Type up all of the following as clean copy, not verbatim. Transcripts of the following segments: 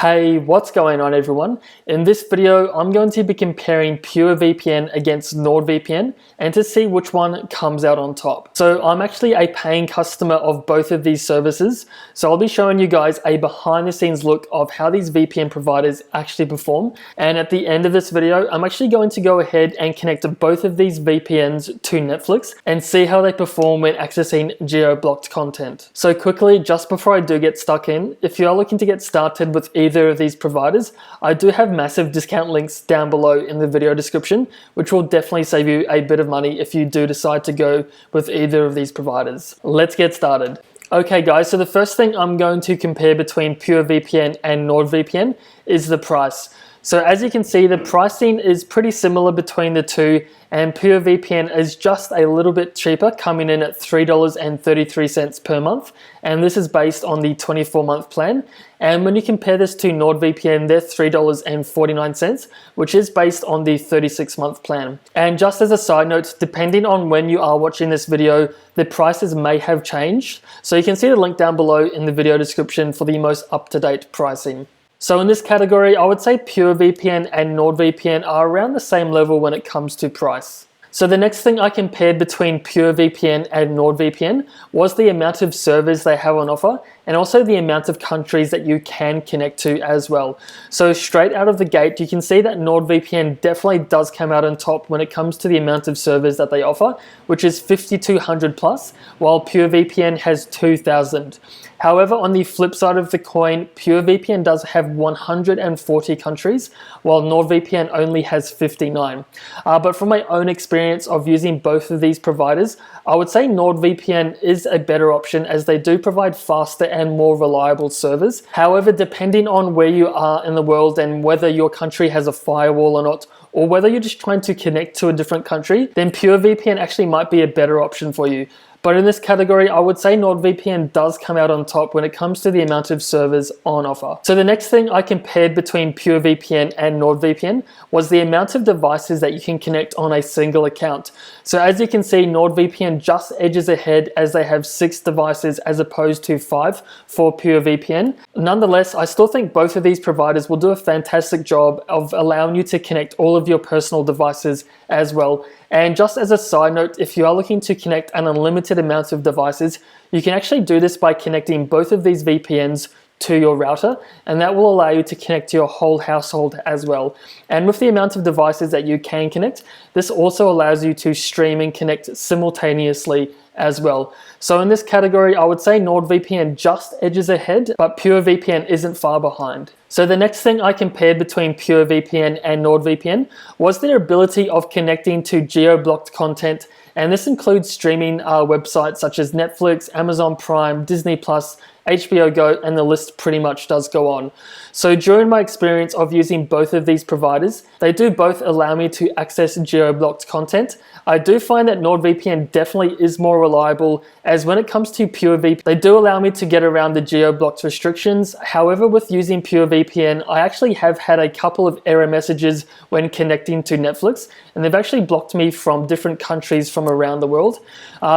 Hey, what's going on everyone? In this video, I'm going to be comparing PureVPN against NordVPN and to see which one comes out on top. So I'm actually a paying customer of both of these services. So I'll be showing you guys a behind the scenes look of how these VPN providers actually perform. And at the end of this video, I'm actually going to go ahead and connect both of these VPNs to Netflix and see how they perform when accessing geo-blocked content. So quickly, just before I do get stuck in, if you are looking to get started with either of these providers, I do have massive discount links down below in the video description, which will definitely save you a bit of money if you do decide to go with either of these providers. Let's get started. Okay guys, so the first thing I'm going to compare between PureVPN and NordVPN is the price. So as you can see, the pricing is pretty similar between the two, and PureVPN is just a little bit cheaper, coming in at $3.33 per month, and this is based on the 24-month plan. And when you compare this to NordVPN, they're $3.49, which is based on the 36-month plan. And just as a side note, depending on when you are watching this video, the prices may have changed. So you can see the link down below in the video description for the most up-to-date pricing. So in this category, I would say PureVPN and NordVPN are around the same level when it comes to price. So the next thing I compared between PureVPN and NordVPN was the amount of servers they have on offer and also the amount of countries that you can connect to as well. So straight out of the gate, you can see that NordVPN definitely does come out on top when it comes to the amount of servers that they offer, which is 5,200 plus, while PureVPN has 2,000. However, on the flip side of the coin, PureVPN does have 140 countries, while NordVPN only has 59. But from my own experience of using both of these providers, I would say NordVPN is a better option as they do provide faster and more reliable servers. However, depending on where you are in the world and whether your country has a firewall or not, or whether you're just trying to connect to a different country, then PureVPN actually might be a better option for you. But in this category, I would say NordVPN does come out on top when it comes to the amount of servers on offer. So the next thing I compared between PureVPN and NordVPN was the amount of devices that you can connect on a single account. So as you can see, NordVPN just edges ahead as they have 6 devices as opposed to 5 for PureVPN. Nonetheless, I still think both of these providers will do a fantastic job of allowing you to connect all of your personal devices as well. And just as a side note, if you are looking to connect an unlimited amount of devices, you can actually do this by connecting both of these VPNs to your router, and that will allow you to connect to your whole household as well. And with the amount of devices that you can connect, this also allows you to stream and connect simultaneously as well. So in this category, I would say NordVPN just edges ahead, but PureVPN isn't far behind. So the next thing I compared between PureVPN and NordVPN was their ability of connecting to geo-blocked content, and this includes streaming websites such as Netflix, Amazon Prime, Disney+, HBO Go, and the list pretty much does go on. So during my experience of using both of these providers, they do both allow me to access geo-blocked content. I do find that NordVPN definitely is more reliable, as when it comes to PureVPN, they do allow me to get around the geo-blocked restrictions. However, with using PureVPN, I actually have had a couple of error messages when connecting to Netflix, and they've actually blocked me from different countries from around the world.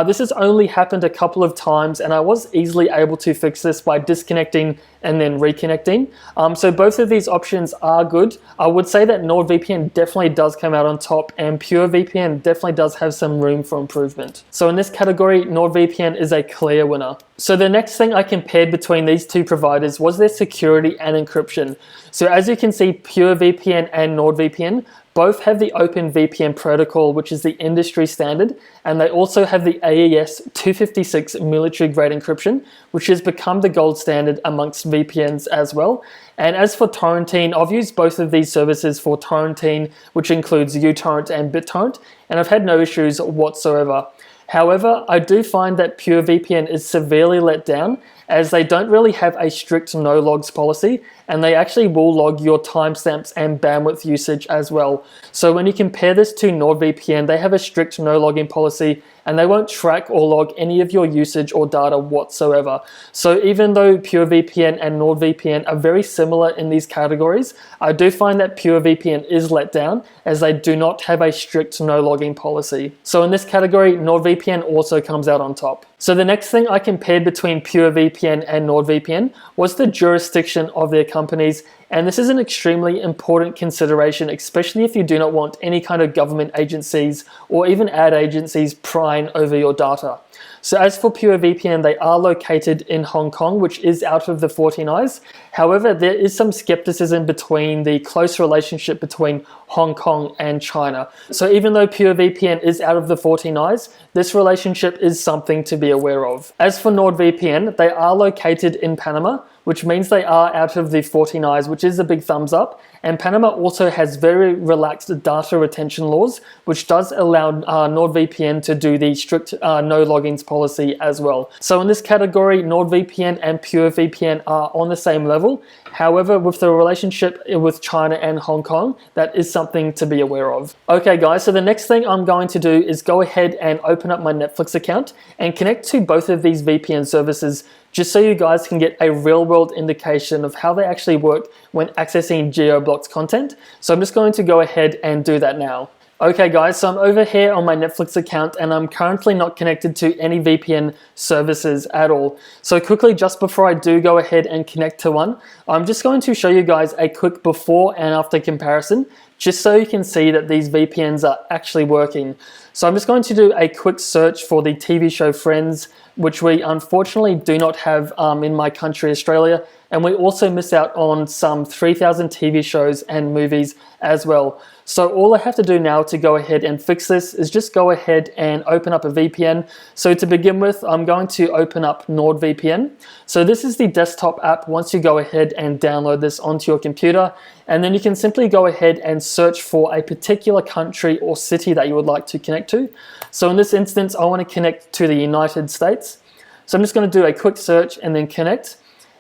This has only happened a couple of times, and I was easily able to fix this by disconnecting and then reconnecting. So both of these options are good. I would say that NordVPN definitely does come out on top, and PureVPN definitely does have some room for improvement. So in this category, NordVPN is a clear winner. So the next thing I compared between these two providers was their security and encryption. So as you can see, PureVPN and NordVPN both have the OpenVPN protocol, which is the industry standard, and they also have the AES 256 military-grade encryption, which has become the gold standard amongst VPNs as well. And as for torrenting, I've used both of these services for torrenting, which includes uTorrent and BitTorrent, and I've had no issues whatsoever. However, I do find that PureVPN is severely let down, as they don't really have a strict no logs policy, and they actually will log your timestamps and bandwidth usage as well. So when you compare this to NordVPN, they have a strict no logging policy, and they won't track or log any of your usage or data whatsoever. So even though PureVPN and NordVPN are very similar in these categories, I do find that PureVPN is let down as they do not have a strict no logging policy. So in this category, NordVPN also comes out on top. So the next thing I compared between PureVPN and NordVPN was the jurisdiction of their companies, and this is an extremely important consideration, especially if you do not want any kind of government agencies or even ad agencies prying over your data. So as for PureVPN, they are located in Hong Kong, which is out of the 14 Eyes. However, there is some skepticism between the close relationship between Hong Kong and China. So even though PureVPN is out of the 14 Eyes, this relationship is something to be aware of. As for NordVPN, they are located in Panama, which means they are out of the 14 Eyes, which is a big thumbs up. And Panama also has very relaxed data retention laws, which does allow NordVPN to do the strict no logins policy as well. So in this category, NordVPN and PureVPN are on the same level. However, with the relationship with China and Hong Kong, that is something to be aware of. Okay guys, so the next thing I'm going to do is go ahead and open up my Netflix account and connect to both of these VPN services, just so you guys can get a real-world indication of how they actually work when accessing geo-blocked content. So I'm just going to go ahead and do that now. Okay guys, so I'm over here on my Netflix account and I'm currently not connected to any VPN services at all. So quickly, just before I do go ahead and connect to one, I'm just going to show you guys a quick before and after comparison, just so you can see that these VPNs are actually working. So I'm just going to do a quick search for the TV show Friends, which we unfortunately do not have in my country, Australia. And we also miss out on some 3,000 TV shows and movies as well. So all I have to do now to go ahead and fix this is just go ahead and open up a VPN. So to begin with, I'm going to open up NordVPN. So this is the desktop app once you go ahead and download this onto your computer. And then you can simply go ahead and search for a particular country or city that you would like to connect to. So in this instance, I want to connect to the United States. So I'm just going to do a quick search and then connect.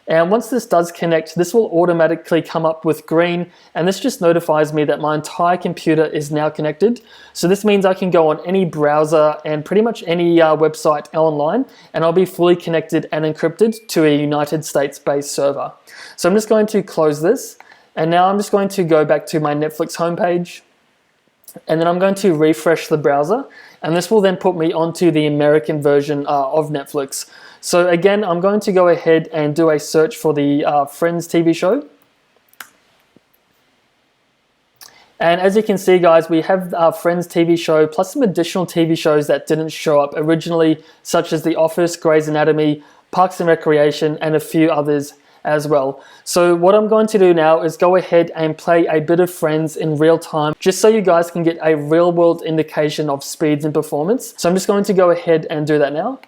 And once this does connect, this will automatically come up with green, and this just notifies me that my entire computer is now connected. So this means I can go on any browser and pretty much any website online, and I'll be fully connected and encrypted to a United States-based server. So I'm just going to close this, and now I'm just going to go back to my Netflix homepage, and then I'm going to refresh the browser, and this will then put me onto the American version of Netflix. So again, I'm going to go ahead and do a search for the Friends TV show. And as you can see guys, we have our Friends TV show plus some additional TV shows that didn't show up originally, such as The Office, Grey's Anatomy, Parks and Recreation, and a few others as well. So what I'm going to do now is go ahead and play a bit of Friends in real time, just so you guys can get a real world indication of speeds and performance. So I'm just going to go ahead and do that now.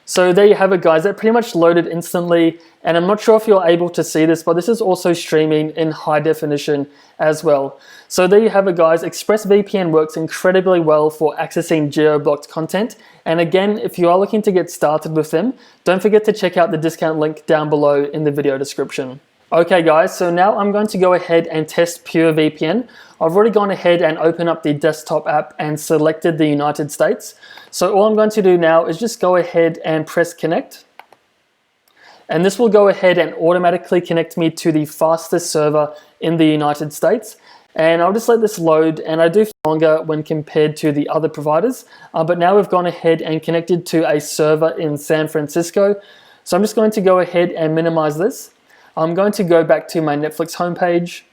So there you have it guys, that pretty much loaded instantly, and I'm not sure if you're able to see this, but this is also streaming in high definition as well. So there you have it guys, ExpressVPN works incredibly well for accessing geo-blocked content, and again, if you are looking to get started with them, don't forget to check out the discount link down below in the video description. Okay guys, so now I'm going to go ahead and test PureVPN. I've already gone ahead and opened up the desktop app and selected the United States. So all I'm going to do now is just go ahead and press connect. And this will go ahead and automatically connect me to the fastest server in the United States. And I'll just let this load, and I do feel longer when compared to the other providers. But now we've gone ahead and connected to a server in San Francisco. So I'm just going to go ahead and minimize this. I'm going to go back to my Netflix homepage,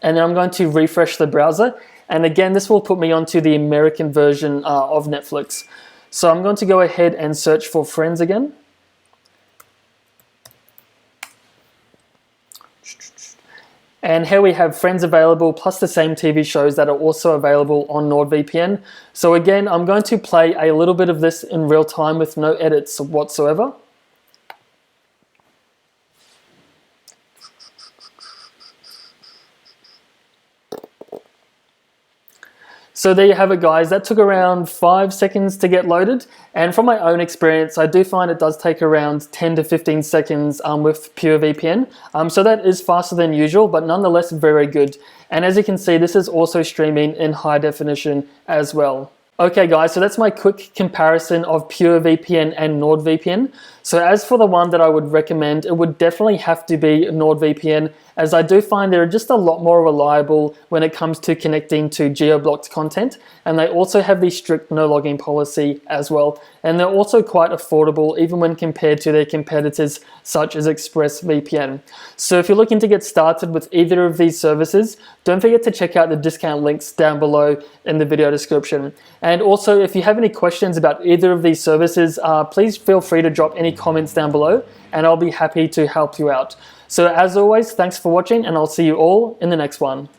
and then I'm going to refresh the browser. And again, this will put me onto the American version of Netflix. So I'm going to go ahead and search for Friends again. And here we have Friends available, plus the same TV shows that are also available on NordVPN. So again, I'm going to play a little bit of this in real time with no edits whatsoever. So there you have it guys, that took around 5 seconds to get loaded, and from my own experience I do find it does take around 10 to 15 seconds with PureVPN, so that is faster than usual, but nonetheless very good. And as you can see, this is also streaming in high definition as well. Okay guys, so that's my quick comparison of PureVPN and NordVPN. So as for the one that I would recommend, it would definitely have to be NordVPN, as I do find they're just a lot more reliable when it comes to connecting to geo-blocked content, and they also have the strict no logging policy as well, and they're also quite affordable even when compared to their competitors such as ExpressVPN. So if you're looking to get started with either of these services, don't forget to check out the discount links down below in the video description. And also, if you have any questions about either of these services, please feel free to drop any comments down below and I'll be happy to help you out. So as always, thanks for watching and I'll see you all in the next one.